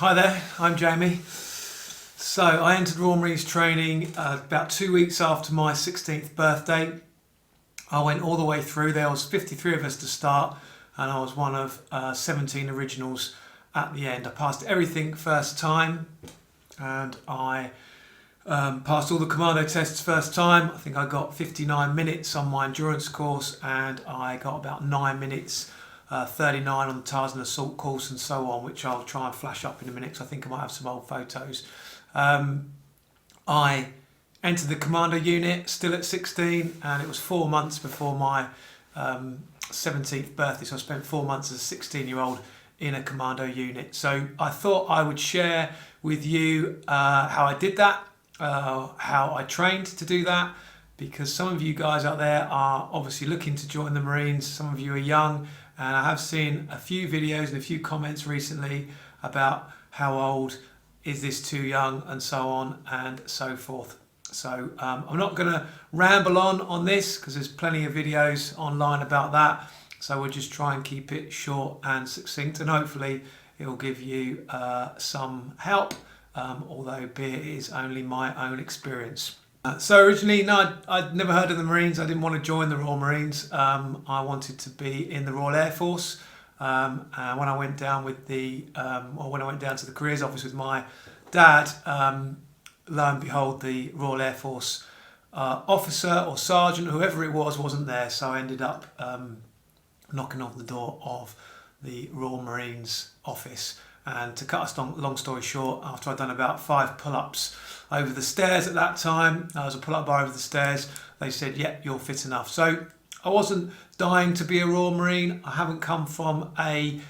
Hi there, I'm Jamie. So I entered Royal Marines training about 2 weeks after my 16th birthday. I went all the way through. There was 53 of us to start and I was one of 17 originals at the end. I passed everything first time and I passed all the commando tests first time. I think I got 59 minutes on my endurance course and I got about 9 minutes 39 on the Tarzan assault course and so on, which I'll try and flash up in a minute because I think I might have some old photos. I entered the commando unit still at 16 and it was 4 months before my 17th birthday, so I spent 4 months as a 16-year-old in a commando unit. So I thought I would share with you how I did that, how I trained to do that, because some of you guys out there are obviously looking to join the Marines, some of you are young, and I have seen a few videos and a few comments recently about how old is this too young and so on and so forth. So I'm not going to ramble on this because there's plenty of videos online about that. So we'll just try and keep it short and succinct and hopefully it will give you some help, although be it is only my own experience. So originally, no, I'd never heard of the Marines. I didn't want to join the Royal Marines. I wanted to be in the Royal Air Force. And when I went down with when I went down to the careers office with my dad, lo and behold, the Royal Air Force officer or sergeant, whoever it was, wasn't there. So I ended up knocking on the door of the Royal Marines office. And to cut a long story short, after I'd done about 5 pull-ups over the stairs at that time, I was a pull-up bar over the stairs, they said, yep, you're fit enough. So I wasn't dying to be a Royal Marine. I haven't come from a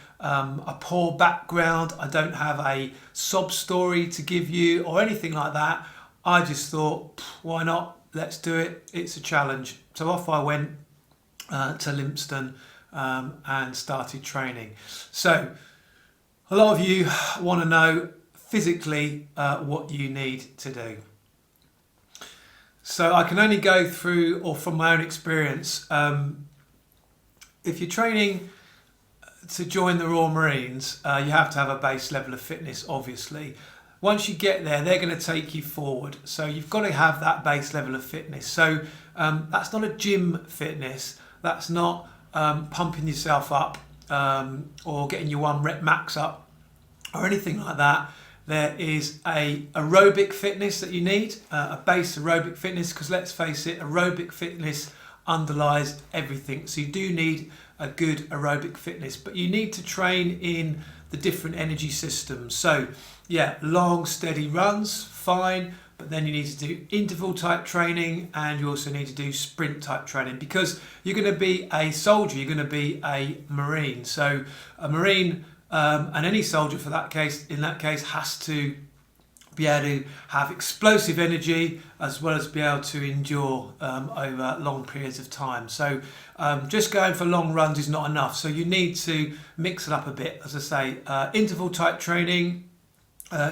poor background. I don't have a sob story to give you or anything like that. I just thought, why not? Let's do it. It's a challenge. So off I went to Lympstone and started training. So a lot of you want to know physically what you need to do. So I can only go through, or from my own experience, if you're training to join the Royal Marines, you have to have a base level of fitness, obviously. Once you get there, they're going to take you forward. So you've got to have that base level of fitness. So that's not a gym fitness. That's not pumping yourself up or getting your 1 rep max up or anything like that. There is a aerobic fitness that you need, a base aerobic fitness, because let's face it, aerobic fitness underlies everything. So you do need a good aerobic fitness, but you need to train in the different energy systems. So yeah, long steady runs, fine, but then you need to do interval type training and you also need to do sprint type training because you're going to be a soldier, you're going to be a Marine. So a Marine and any soldier for that case, in that case, has to be able to have explosive energy as well as be able to endure over long periods of time. So just going for long runs is not enough. So you need to mix it up a bit. As I say, interval type training,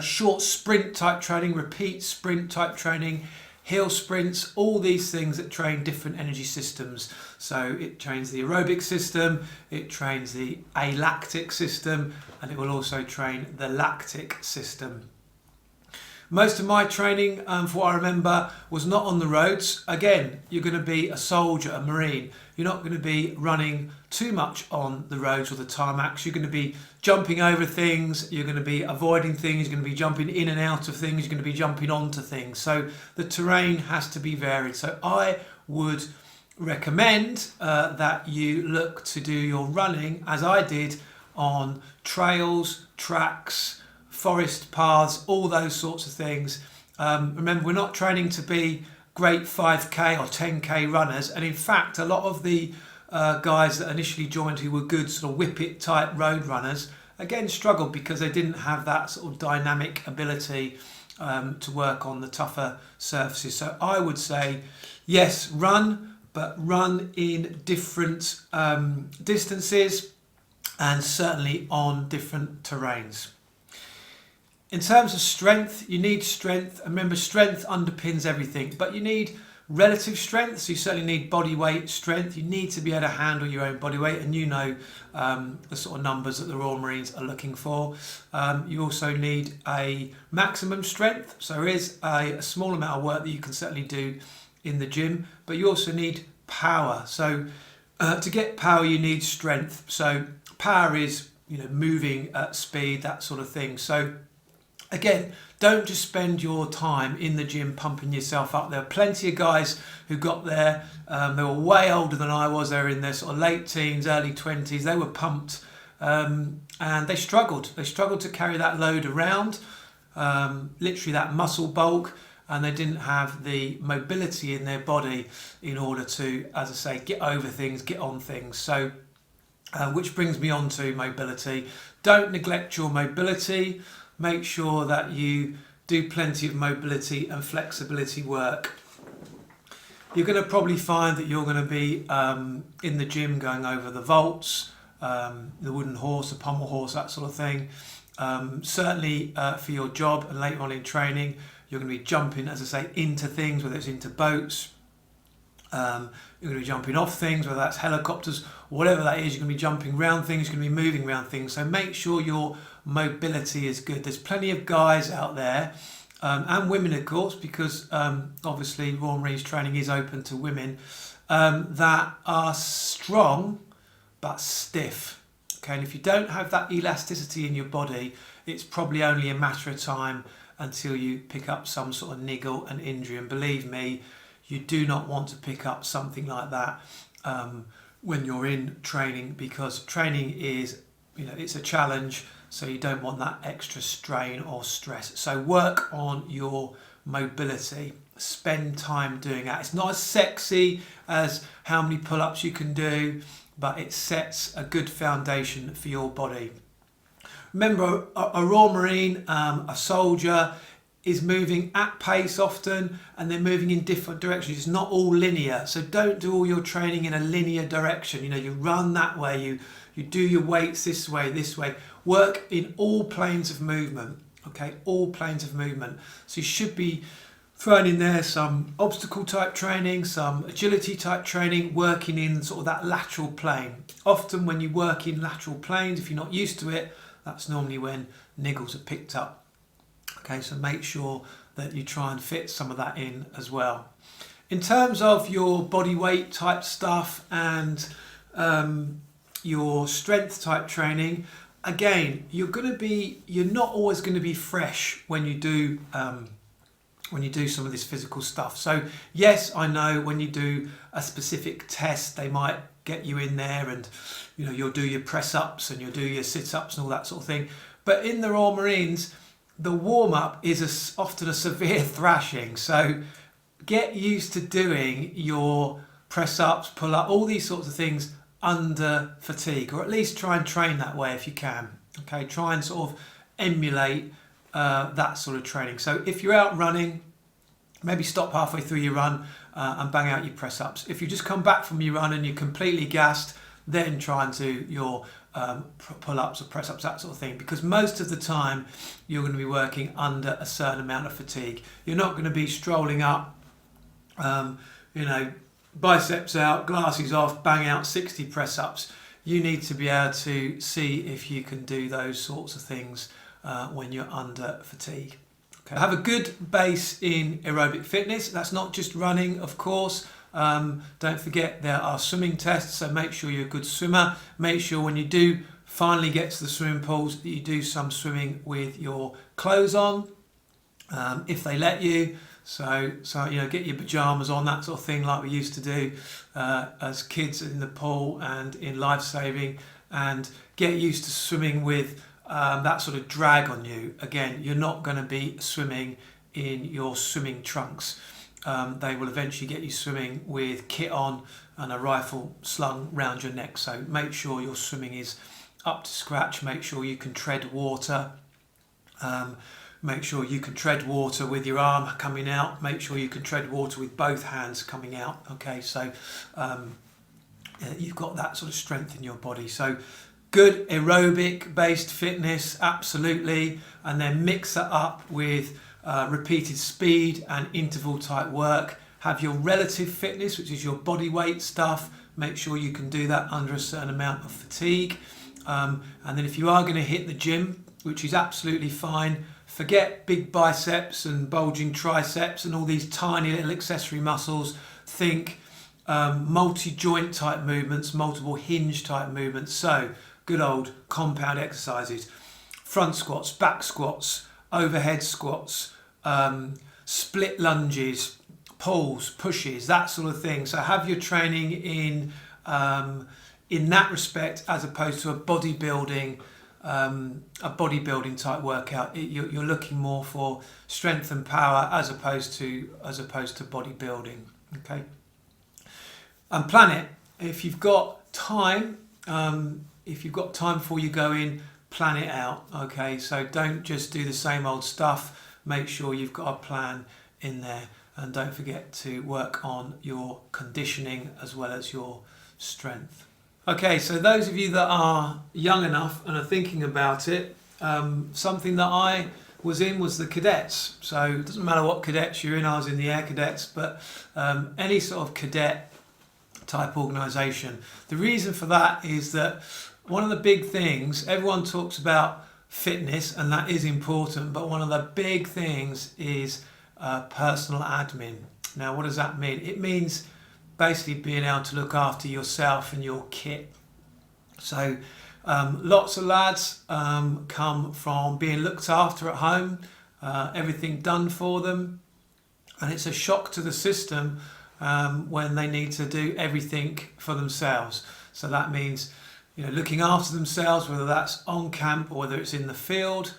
short sprint type training, repeat sprint type training, hill sprints, all these things that train different energy systems. So it trains the aerobic system, it trains the alactic system, and it will also train the lactic system. Most of my training, from what I remember, was not on the roads. Again, you're going to be a soldier, a Marine. You're not going to be running too much on the roads or the tarmacs. You're going to be jumping over things. You're going to be avoiding things. You're going to be jumping in and out of things. You're going to be jumping onto things. So the terrain has to be varied. So I would recommend that you look to do your running, as I did, on trails, tracks, forest paths, all those sorts of things. Remember, we're not training to be great 5k or 10k runners, and in fact a lot of the guys that initially joined who were good sort of whippet type road runners again struggled because they didn't have that sort of dynamic ability to work on the tougher surfaces. So I would say yes, run, but run in different distances and certainly on different terrains. In terms of strength, you need strength. And remember, strength underpins everything, but you need relative strength, so you certainly need body weight strength. You need to be able to handle your own body weight, and you know the sort of numbers that the Royal Marines are looking for. You also need a maximum strength, so there is a small amount of work that you can certainly do in the gym, but you also need power. So to get power, you need strength. So power is, moving at speed, that sort of thing. So again, don't just spend your time in the gym pumping yourself up. There are plenty of guys who got there. They were way older than I was. They were in their sort of late teens, early 20s. They were pumped, and they struggled. They struggled to carry that load around, literally that muscle bulk, and they didn't have the mobility in their body in order to, as I say, get over things, get on things. So, which brings me on to mobility. Don't neglect your mobility. Make sure that you do plenty of mobility and flexibility work. You're going to probably find that you're going to be in the gym going over the vaults, the wooden horse, the pommel horse, that sort of thing. Certainly for your job and later on in training, you're going to be jumping, as I say, into things, whether it's into boats. You're going to be jumping off things, whether that's helicopters, whatever that is. You're going to be jumping around things, you're going to be moving around things. So make sure your mobility is good. There's plenty of guys out there, and women, of course, because obviously Royal Marines training is open to women, that are strong but stiff. Okay, and if you don't have that elasticity in your body, it's probably only a matter of time until you pick up some sort of niggle and injury. And believe me, you do not want to pick up something like that when you're in training, because training is, it's a challenge, so you don't want that extra strain or stress. So work on your mobility. Spend time doing that. It's not as sexy as how many pull-ups you can do, but it sets a good foundation for your body. Remember, a Royal Marine, a soldier, is moving at pace often, and they're moving in different directions. It's not all linear, so don't do all your training in a linear direction. You run that way, you do your weights this way. Work in all planes of movement, okay? All planes of movement. So you should be throwing in there some obstacle type training, some agility type training, working in sort of that lateral plane. Often when you work in lateral planes, if you're not used to it, that's normally when niggles are picked up. Okay, so make sure that you try and fit some of that in as well. In terms of your body weight type stuff and your strength type training, again, you're not always going to be fresh when you do some of this physical stuff. So yes, I know when you do a specific test, they might get you in there and you'll do your press ups and you'll do your sit ups and all that sort of thing. But in the Royal Marines, the warm up is often a severe thrashing. So get used to doing your press ups, pull up, all these sorts of things under fatigue, or at least try and train that way if you can. Okay, try and sort of emulate that sort of training. So if you're out running, maybe stop halfway through your run and bang out your press ups. If you just come back from your run and you're completely gassed, then try and do your pull-ups or press-ups, that sort of thing, because most of the time you're going to be working under a certain amount of fatigue. You're not going to be strolling up, biceps out, glasses off, bang out 60 press-ups. You need to be able to see if you can do those sorts of things when you're under fatigue. Okay. Have a good base in aerobic fitness. That's not just running, of course. Don't forget there are swimming tests, so make sure you're a good swimmer. Make sure when you do finally get to the swimming pools that you do some swimming with your clothes on, if they let you. So get your pajamas on, that sort of thing, like we used to do as kids in the pool and in lifesaving, and get used to swimming with that sort of drag on you. Again, you're not going to be swimming in your swimming trunks. They will eventually get you swimming with kit on and a rifle slung round your neck. So make sure your swimming is up to scratch. Make sure you can tread water. Make sure you can tread water with your arm coming out. Make sure you can tread water with both hands coming out. Okay, so you've got that sort of strength in your body. So good aerobic based fitness, absolutely, and then mix it up with repeated speed and interval type work, have your relative fitness, which is your body weight stuff. Make sure you can do that under a certain amount of fatigue. And then if you are going to hit the gym, which is absolutely fine, forget big biceps and bulging triceps and all these tiny little accessory muscles. Think multi-joint type movements, multiple hinge type movements. So good old compound exercises, front squats, back squats, overhead squats, split lunges, pulls, pushes, that sort of thing. So have your training in that respect, as opposed to a bodybuilding type workout. You're looking more for strength and power as opposed to bodybuilding. Okay, and plan it. If you've got time, before you go in, plan it out. Okay, so don't just do the same old stuff. Make sure you've got a plan in there, and don't forget to work on your conditioning as well as your strength. Okay, so those of you that are young enough and are thinking about it, something that I was in was the cadets. So it doesn't matter what cadets you're in. I was in the Air Cadets, but any sort of cadet type organisation. The reason for that is that one of the big things, everyone talks about fitness, and that is important, but one of the big things is personal admin. Now, what does that mean? It means basically being able to look after yourself and your kit. So lots of lads come from being looked after at home, everything done for them, and it's a shock to the system when they need to do everything for themselves. So that means, looking after themselves, whether that's on camp or whether it's in the field,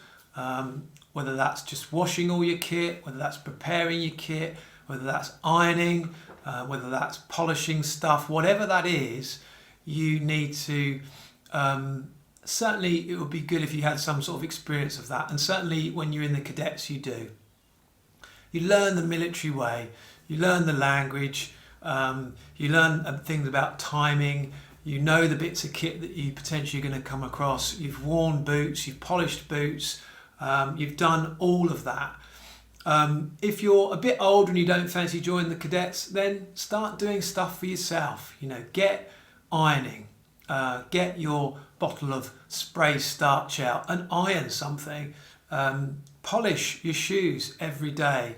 whether that's just washing all your kit, whether that's preparing your kit, whether that's ironing, whether that's polishing stuff, whatever that is, you need to, certainly it would be good if you had some sort of experience of that. And certainly when you're in the cadets, you do. You learn the military way, you learn the language, you learn things about timing, you know the bits of kit that you potentially are going to come across, you've worn boots, you've polished boots, you've done all of that. If you're a bit older and you don't fancy joining the cadets, then start doing stuff for yourself. Get ironing, get your bottle of spray starch out and iron something. Polish your shoes every day.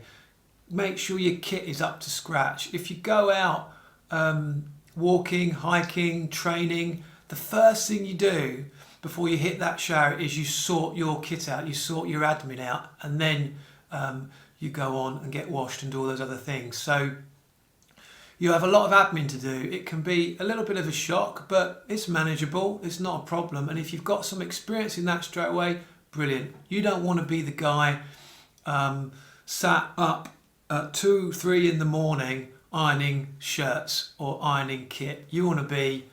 Make sure your kit is up to scratch. If you go out walking, hiking, training, the first thing you do before you hit that shower is you sort your kit out, you sort your admin out, and then you go on and get washed and do all those other things. So you have a lot of admin to do. It can be a little bit of a shock, but it's manageable. It's not a problem. And if you've got some experience in that straight away, brilliant. You don't want to be the guy sat up at 2, 3 in the morning ironing shirts or ironing kit. You want to be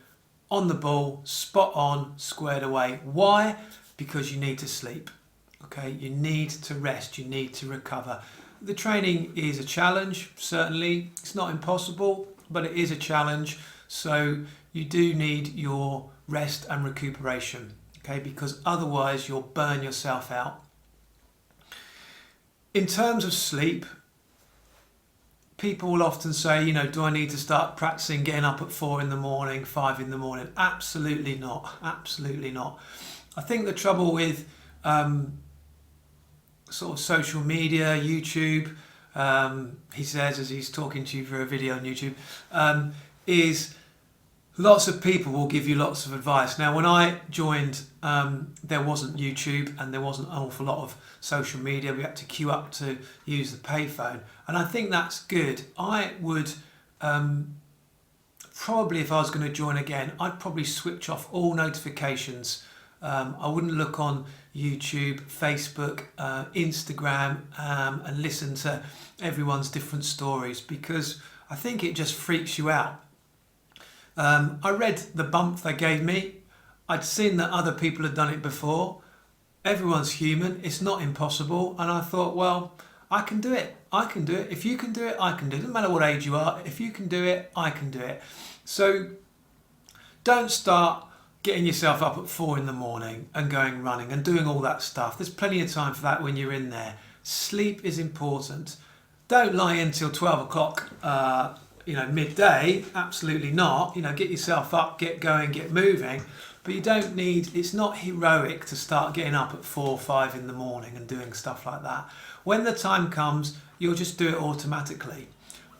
on the ball, spot on, squared away. Why? Because you need to sleep. Okay, you need to rest, you need to recover. The training is a challenge, certainly. It's not impossible, but it is a challenge. So you do need your rest and recuperation, okay, because otherwise you'll burn yourself out. In terms of sleep, people will often say, do I need to start practicing getting up at 4 in the morning, 5 in the morning? Absolutely not. Absolutely not. I think the trouble with sort of social media, YouTube, he says as he's talking to you for a video on YouTube, is lots of people will give you lots of advice. Now, when I joined, there wasn't YouTube and there wasn't an awful lot of social media. We had to queue up to use the payphone, and I think that's good. I would probably, if I was going to join again, I'd probably switch off all notifications. I wouldn't look on YouTube, Facebook, Instagram, and listen to everyone's different stories, because I think it just freaks you out. I read the bump they gave me. I'd seen that other people had done it before. Everyone's human. It's not impossible. And I thought, well, I can do it. I can do it. If you can do it, I can do it. Doesn't matter what age you are. If you can do it, I can do it. So don't start getting yourself up at 4 in the morning and going running and doing all that stuff. There's plenty of time for that when you're in there. Sleep is important. don't lie in till 12 o'clock, midday. Absolutely not. Get yourself up, get going, get moving. But you don't need, it's not heroic to start getting up at 4 or 5 in the morning and doing stuff like that. When the time comes, you'll just do it automatically.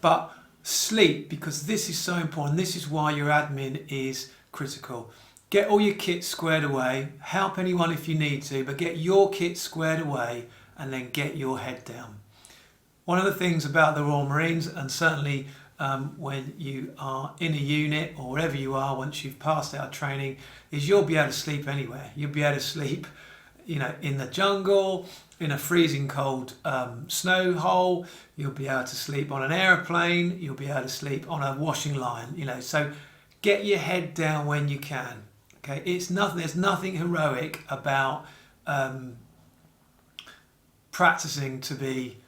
But sleep, because this is so important. This is why your admin is critical. Get all your kit squared away. Help anyone if you need to, but get your kit squared away and then get your head down. One of the things about the Royal Marines, and certainly when you are in a unit or wherever you are once you've passed out training, is you'll be able to sleep anywhere. You'll be able to sleep in the jungle, in a freezing cold snow hole. You'll be able to sleep on an aeroplane. You'll be able to sleep on a washing line. So get your head down when you can. Okay, it's nothing. There's nothing heroic about practicing to be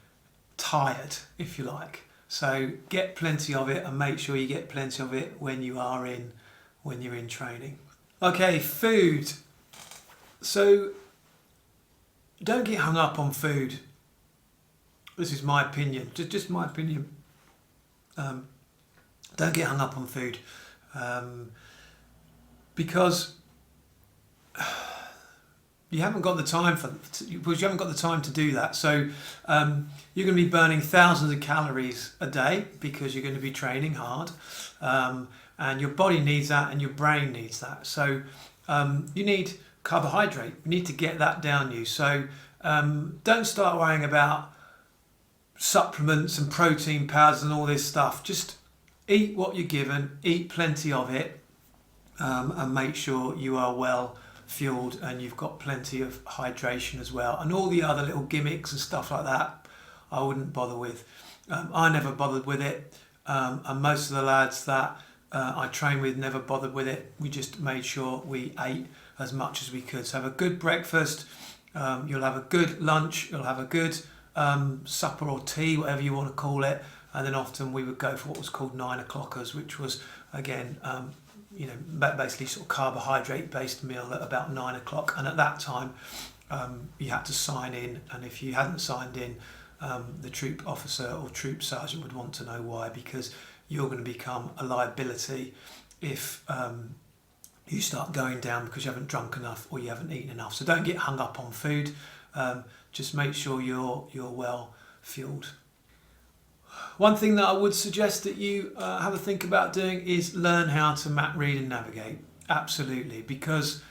tired, if you like. So get plenty of it, and make sure you get plenty of it when you're in training. Okay, food. So don't get hung up on food. This is my opinion, just my opinion. Don't get hung up on food, because you haven't got the time to do that. So you're going to be burning thousands of calories a day because you're going to be training hard, and your body needs that and your brain needs that. So you need carbohydrate. You need to get that down you. So don't start worrying about supplements and protein powders and all this stuff. Just eat what you're given, eat plenty of it, and make sure you are well fueled and you've got plenty of hydration as well. And all the other little gimmicks and stuff like that, I wouldn't bother with. I never bothered with it, and most of the lads that I train with never bothered with it. We just made sure we ate as much as we could. So have a good breakfast, you'll have a good lunch, you'll have a good supper or tea, whatever you want to call it, and then often we would go for what was called 9 o'clockers, which was again basically sort of carbohydrate based meal at about 9 o'clock. And at that time you had to sign in, and if you hadn't signed in, the troop officer or troop sergeant would want to know why, because you're going to become a liability if you start going down because you haven't drunk enough or you haven't eaten enough. So don't get hung up on food. Just make sure you're well fueled. One thing that I would suggest that you have a think about doing is learn how to map, read and navigate. Absolutely, because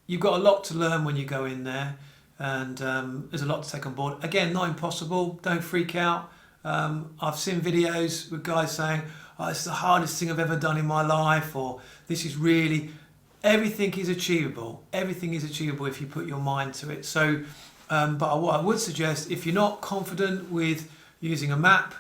you've got a lot to learn when you go in there, and there's a lot to take on board. Again, not impossible, don't freak out. I've seen videos with guys saying, oh, it's the hardest thing I've ever done in my life, or this is really, everything is achievable. Everything is achievable if you put your mind to it. So, but what I would suggest, if you're not confident with using a map,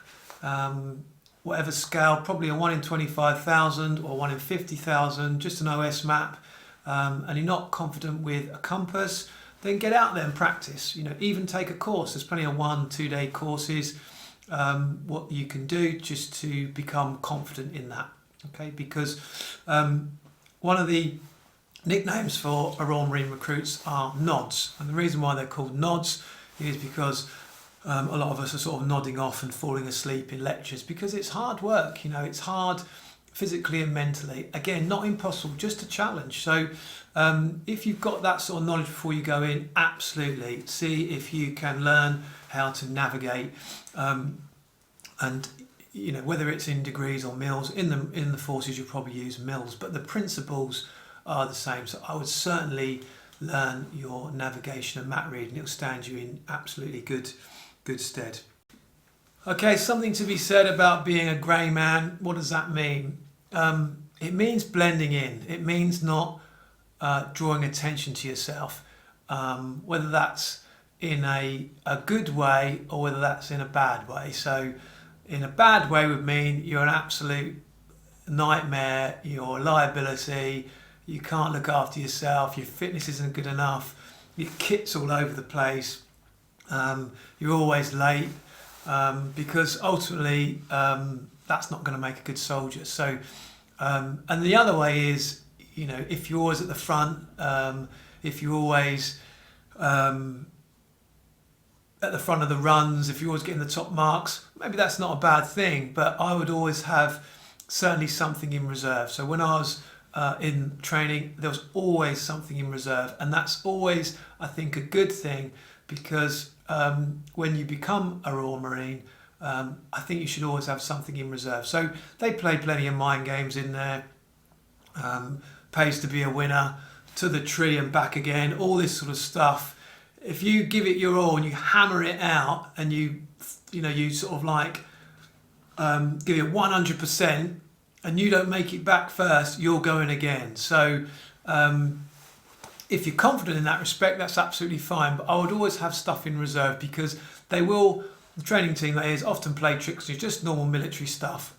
whatever scale, probably a 1 in 25,000 or 1 in 50,000, just an OS map, and you're not confident with a compass, then get out there and practice. Even take a course. There's plenty of 1-2 day courses, what you can do just to become confident in that. Okay, because one of the nicknames for Royal Marine recruits are nods, and the reason why they're called nods is because a lot of us are sort of nodding off and falling asleep in lectures because it's hard work. It's hard physically and mentally. Again, not impossible, just a challenge. So if you've got that sort of knowledge before you go in, absolutely see if you can learn how to navigate, and whether it's in degrees or mils. In the forces you'll probably use mils, but the principles are the same. So I would certainly learn your navigation and map reading. It'll stand you in absolutely good stead. Okay, something to be said about being a grey man. What does that mean? It means blending in. It means not drawing attention to yourself, whether that's in a good way or whether that's in a bad way. So in a bad way would mean you're an absolute nightmare, you're a liability, you can't look after yourself, your fitness isn't good enough, your kit's all over the place, you're always late, because ultimately that's not going to make a good soldier. So and the other way is, if you're always at the front, if you're always at the front of the runs, if you're always getting the top marks, maybe that's not a bad thing, but I would always have certainly something in reserve. So when I was in training, there was always something in reserve, and that's always, I think, a good thing, because when you become a Royal Marine, I think you should always have something in reserve. So they play plenty of mind games in there. Pays to be a winner, to the tree and back again, all this sort of stuff. If you give it your all and you hammer it out, and you sort of like give it 100%, and you don't make it back first, you're going again. So if you're confident in that respect, that's absolutely fine. But I would always have stuff in reserve, because they will, the training team that is, often play tricks on you, just normal military stuff.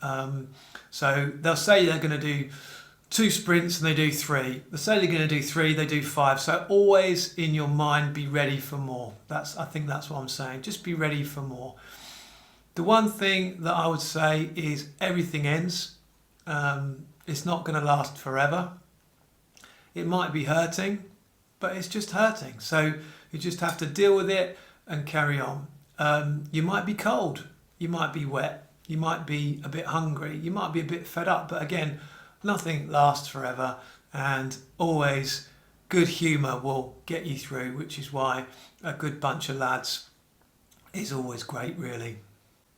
So they'll say they're going to do 2 sprints and they do 3. They say they're going to do 3, they do 5. So always in your mind, be ready for more. I think that's what I'm saying. Just be ready for more. The one thing that I would say is everything ends. It's not going to last forever. It might be hurting, but it's just hurting. So you just have to deal with it and carry on. You might be cold. You might be wet. You might be a bit hungry. You might be a bit fed up. But again, nothing lasts forever, and always good humour will get you through, which is why a good bunch of lads is always great, really.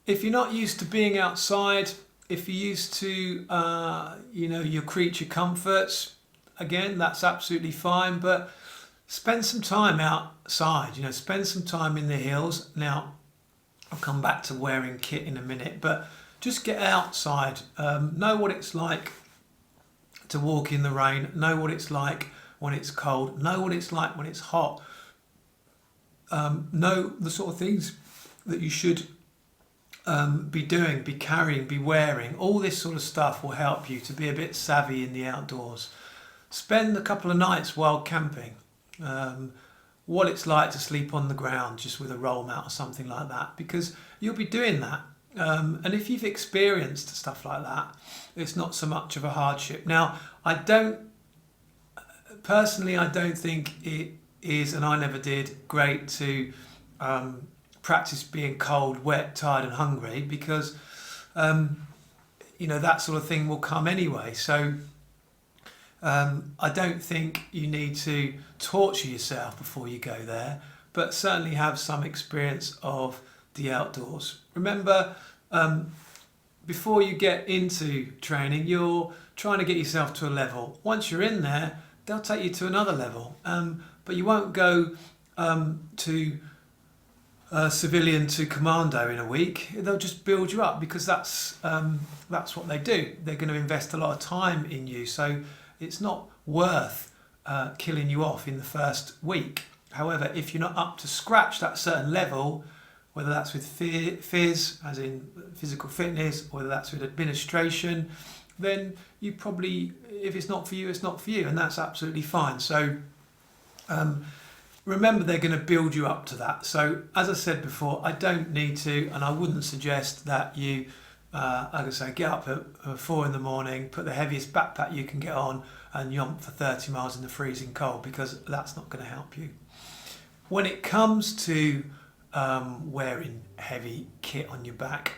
If you're not used to being outside, if you're used to your creature comforts, again, that's absolutely fine, but spend some time outside, spend some time in the hills. Now, I'll come back to wearing kit in a minute, but just get outside, know what it's like to walk in the rain, know what it's like when it's cold, know what it's like when it's hot, know the sort of things that you should be doing, be carrying, be wearing. All this sort of stuff will help you to be a bit savvy in the outdoors. Spend a couple of nights while camping. What it's like to sleep on the ground just with a roll mat or something like that, because you'll be doing that. And if you've experienced stuff like that, it's not so much of a hardship. Now, I don't think it is, and I never did, great to practice being cold, wet, tired and hungry, because that sort of thing will come anyway. So I don't think you need to torture yourself before you go there, but certainly have some experience of the outdoors. Remember, before you get into training, you're trying to get yourself to a level. Once you're in there, they'll take you to another level, but you won't go to civilian to commando in a week. They'll just build you up, because that's what they do. They're going to invest a lot of time in you, so it's not worth killing you off in the first week. However, if you're not up to scratch that certain level, whether that's with phys, as in physical fitness, or whether that's with administration, then you probably, if it's not for you, it's not for you, and that's absolutely fine. So remember, they're going to build you up to that. So as I said before, I don't need to, and I wouldn't suggest that you, like I say, get up at 4 a.m, put the heaviest backpack you can get on and yomp for 30 miles in the freezing cold, because that's not going to help you. When it comes to wearing heavy kit on your back,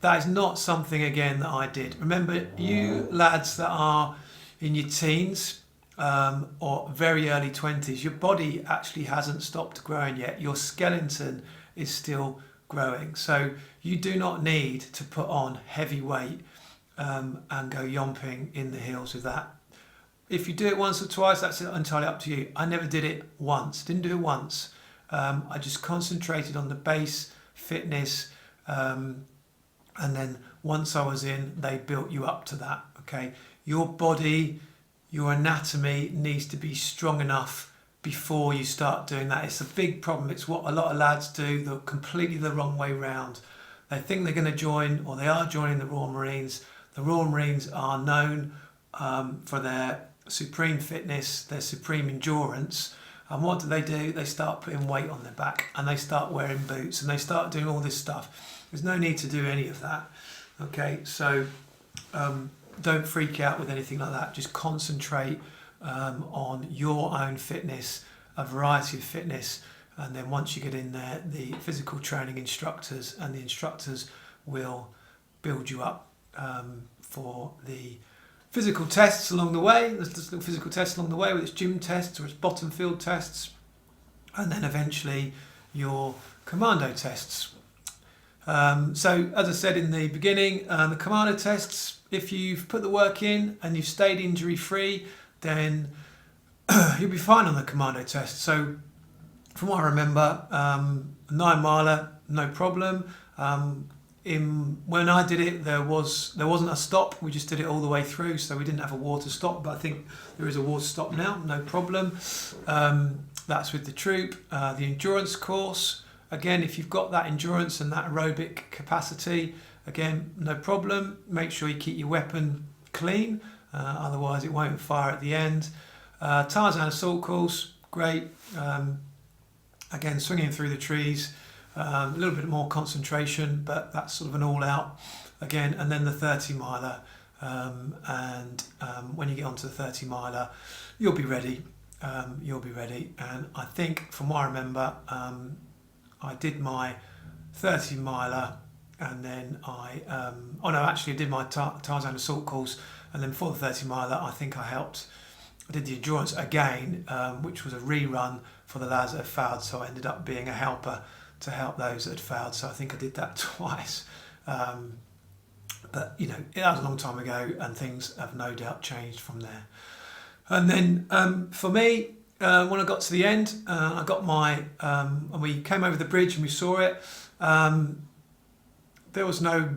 that is not something, again, that I did. Remember, you lads that are in your teens or very early 20s, your body actually hasn't stopped growing yet. Your skeleton is still growing. So you do not need to put on heavy weight and go yomping in the hills with that. If you do it once or twice, that's entirely up to you. I never did it once, didn't do it once. I just concentrated on the base fitness, and then once I was in, they built you up to that. Okay, your body, your anatomy needs to be strong enough before you start doing that. It's a big problem. It's what a lot of lads do, the completely the wrong way round. They think they're going to join, or they are joining the Royal Marines. The Royal Marines are known for their supreme fitness, their supreme endurance. And what do? They start putting weight on their back, and they start wearing boots, and they start doing all this stuff. There's no need to do any of that. Okay, so don't freak out with anything like that. Just concentrate on your own fitness, a variety of fitness, And then once you get in there, the physical training instructors and the instructors will build you up for the physical tests along the way. There's just little physical tests along the way, whether it's gym tests or it's bottom field tests, and then eventually your commando tests. So as I said in the beginning, the commando tests, if you've put the work in and you've stayed injury free, then you'll be fine on the commando test. So from what I remember, 9 miler, no problem. When I did it, there wasn't a stop. We just did it all the way through, so we didn't have a water stop. But I think there is a water stop now, no problem. That's with the troop. The endurance course, again, if you've got that endurance and that aerobic capacity, again, no problem. Make sure you keep your weapon clean, otherwise it won't fire at the end. Tarzan assault course, great. Again, swinging through the trees. A little bit more concentration, but that's sort of an all-out again. And then the 30 miler, when you get onto the 30 miler, you'll be ready. And I think, from what I remember, I did my 30 miler, and then I did my Tarzan assault course, and then for the 30 miler, I think I did the endurance again, which was a rerun for the lads that had failed. So I ended up being a helper to help those that had failed. So I think I did that twice. But, that was a long time ago, and things have no doubt changed from there. And then for me, when I got to the end, I got and we came over the bridge and we saw it. There was a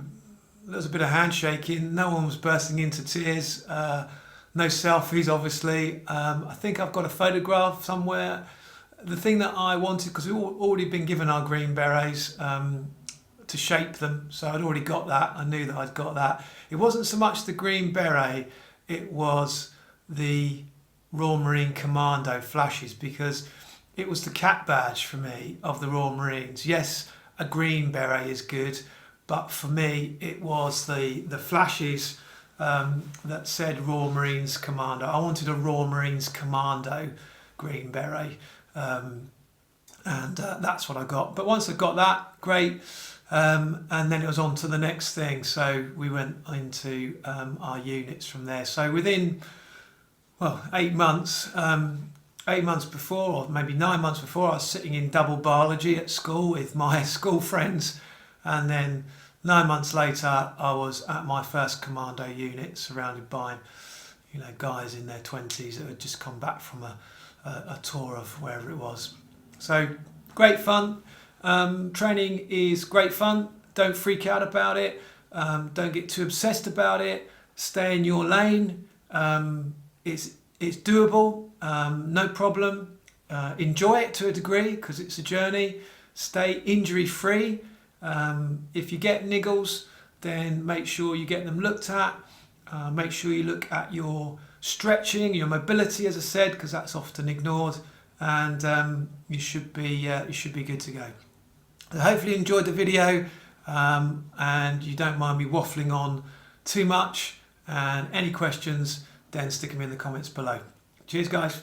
bit of handshaking. No one was bursting into tears. No selfies, obviously. I think I've got a photograph somewhere. The thing that I wanted, because we've already been given our green berets to shape them, so I'd already got that. I knew that I'd got that. It wasn't so much the green beret, it was the Royal Marine Commando flashes, because it was the cap badge for me of the Royal Marines. Yes, a green beret is good, but for me it was the flashes that said Royal Marines Commando. I wanted a Royal Marines Commando green beret. And that's what I got. But once I got that, great. And then it was on to the next thing. So we went into our units from there. So within 8 months, 8 months before, or maybe 9 months before, I was sitting in double biology at school with my school friends, and then 9 months later I was at my first commando unit, surrounded by guys in their 20s that had just come back from a tour of wherever it was. So great fun. Training is great fun. Don't freak out about it. Don't get too obsessed about it. Stay in your lane. It's doable. No problem. Enjoy it to a degree, because it's a journey. Stay injury free. If you get niggles, then make sure you get them looked at. Make sure you look at your stretching, your mobility, as I said, because that's often ignored, and you should be good to go. So hopefully you enjoyed the video, and you don't mind me waffling on too much. And any questions, then stick them in the comments below. Cheers, guys.